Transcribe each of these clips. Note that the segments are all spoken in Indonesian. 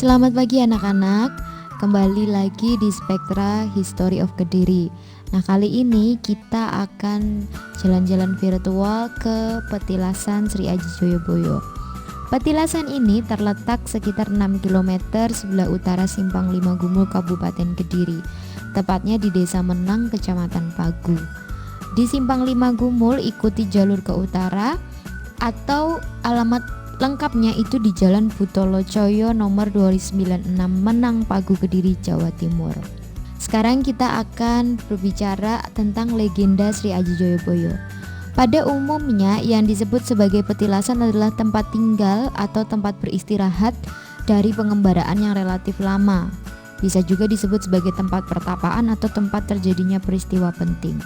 Selamat pagi anak-anak, kembali lagi di Spektra History of Kediri. Nah, kali ini kita akan jalan-jalan virtual ke Petilasan Sri Aji Joyoboyo. Petilasan ini terletak sekitar 6 km sebelah utara Simpang 5 Gumul, Kabupaten Kediri, tepatnya di Desa Menang, Kecamatan Pagu. Di Simpang 5 Gumul ikuti jalur ke utara atau alamat lengkapnya itu di Jalan Butolocoyo nomor 296 Menang, Pagu, Kediri, Jawa Timur. Sekarang kita akan berbicara tentang legenda Sri Aji Joyoboyo. Pada umumnya yang disebut sebagai petilasan adalah tempat tinggal atau tempat beristirahat dari pengembaraan yang relatif lama. Bisa juga disebut sebagai tempat pertapaan atau tempat terjadinya peristiwa penting.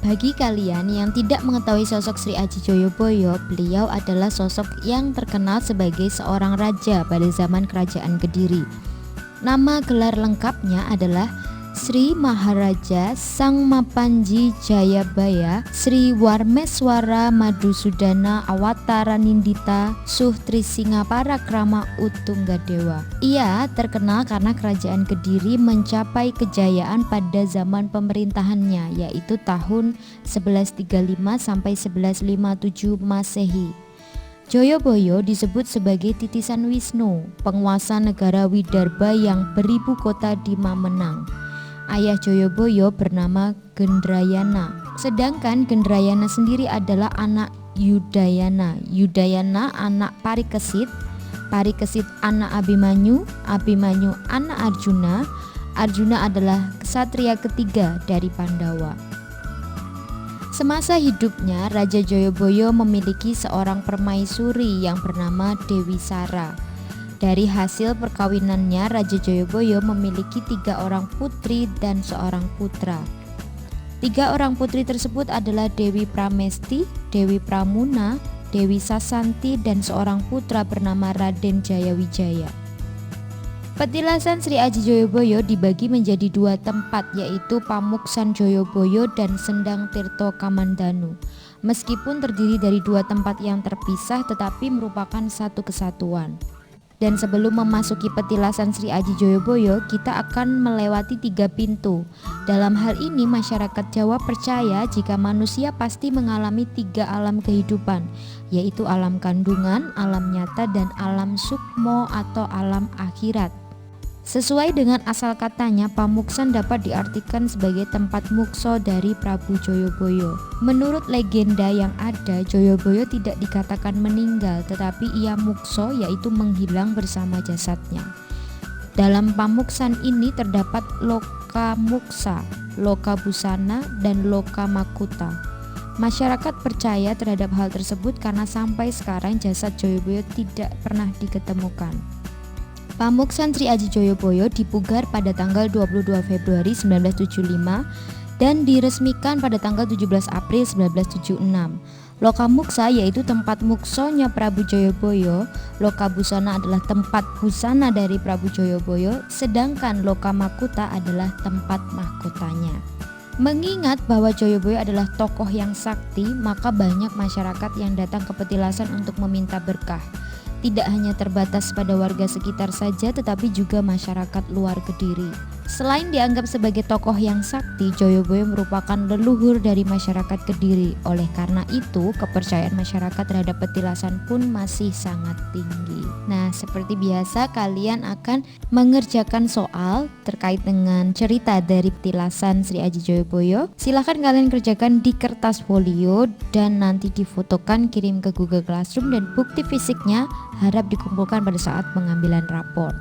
Bagi kalian yang tidak mengetahui sosok Sri Aji Joyoboyo, beliau adalah sosok yang terkenal sebagai seorang raja pada zaman Kerajaan Kediri. Nama gelar lengkapnya adalah Sri Maharaja Sang Mapanji Jayabaya Sri Warmeswara Madusudana Awatara Nindita Suhtri Singapara Krama Utunggadewa. Ia terkenal karena Kerajaan Kediri mencapai kejayaan pada zaman pemerintahannya, yaitu tahun 1135 sampai 1157 Masehi. Joyoboyo disebut sebagai titisan Wisnu, penguasa negara Widarba yang beribu kota di Mamenang. Ayah Joyoboyo bernama Gendrayana, sedangkan Gendrayana sendiri adalah anak Yudayana. Yudayana anak Parikesit, Parikesit anak Abimanyu, Abimanyu anak Arjuna, Arjuna adalah ksatria ketiga dari Pandawa. Semasa hidupnya, Raja Joyoboyo memiliki seorang permaisuri yang bernama Dewi Sara. Dari hasil perkawinannya, Raja Joyoboyo memiliki 3 orang putri dan seorang putra. 3 orang putri tersebut adalah Dewi Pramesti, Dewi Pramuna, Dewi Sasanti, dan seorang putra bernama Raden Jayawijaya. Petilasan Sri Aji Joyoboyo dibagi menjadi 2 tempat, yaitu Pamuksan Joyoboyo dan Sendang Tirto Kamandanu. Meskipun terdiri dari 2 tempat yang terpisah, tetapi merupakan satu kesatuan. Dan sebelum memasuki petilasan Sri Aji Joyoboyo, kita akan melewati 3 pintu. Dalam hal ini, masyarakat Jawa percaya jika manusia pasti mengalami 3 alam kehidupan, yaitu alam kandungan, alam nyata, dan alam sukmo atau alam akhirat. Sesuai dengan asal katanya, Pamuksan dapat diartikan sebagai tempat mukso dari Prabu Joyoboyo. Menurut legenda yang ada, Joyoboyo tidak dikatakan meninggal, tetapi ia mukso, yaitu menghilang bersama jasadnya. Dalam Pamuksan ini terdapat Loka Muksa, Loka Busana, dan Loka Makuta. Masyarakat percaya terhadap hal tersebut karena sampai sekarang jasad Joyoboyo tidak pernah diketemukan. Pamuksan Sri Aji Joyoboyo dipugar pada tanggal 22 Februari 1975 dan diresmikan pada tanggal 17 April 1976. Loka Muksa yaitu tempat muksonya Prabu Joyoboyo, Loka Busana adalah tempat busana dari Prabu Joyoboyo, sedangkan Loka Makuta adalah tempat mahkotanya. Mengingat bahwa Joyoboyo adalah tokoh yang sakti, maka banyak masyarakat yang datang ke petilasan untuk meminta berkah. Tidak hanya terbatas pada warga sekitar saja, tetapi juga masyarakat luar Kediri. Selain dianggap sebagai tokoh yang sakti, Joyoboyo merupakan leluhur dari masyarakat Kediri. Oleh karena itu, kepercayaan masyarakat terhadap petilasan pun masih sangat tinggi. Nah, seperti biasa kalian akan mengerjakan soal terkait dengan cerita dari petilasan Sri Aji Joyoboyo. Silahkan kalian kerjakan di kertas folio dan nanti difotokan, kirim ke Google Classroom, dan bukti fisiknya harap dikumpulkan pada saat pengambilan rapor.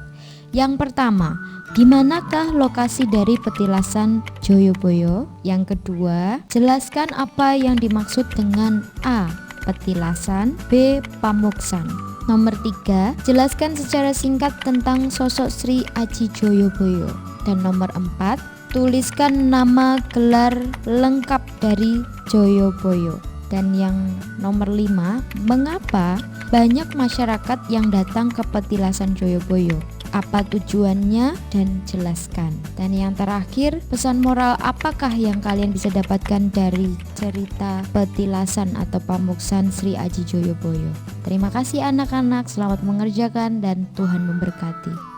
Yang pertama, di manakah lokasi dari petilasan Joyoboyo? Yang kedua, jelaskan apa yang dimaksud dengan A. Petilasan, B. Pamuksan. Nomor 3, jelaskan secara singkat tentang sosok Sri Aji Joyoboyo. Dan nomor 4, tuliskan nama gelar lengkap dari Joyoboyo. Dan yang nomor 5, mengapa banyak masyarakat yang datang ke petilasan Joyoboyo? Apa tujuannya dan jelaskan. Dan yang terakhir, pesan moral apakah yang kalian bisa dapatkan dari cerita petilasan atau Pamuksan Sri Aji Joyoboyo? Terima kasih anak-anak, selamat mengerjakan dan Tuhan memberkati.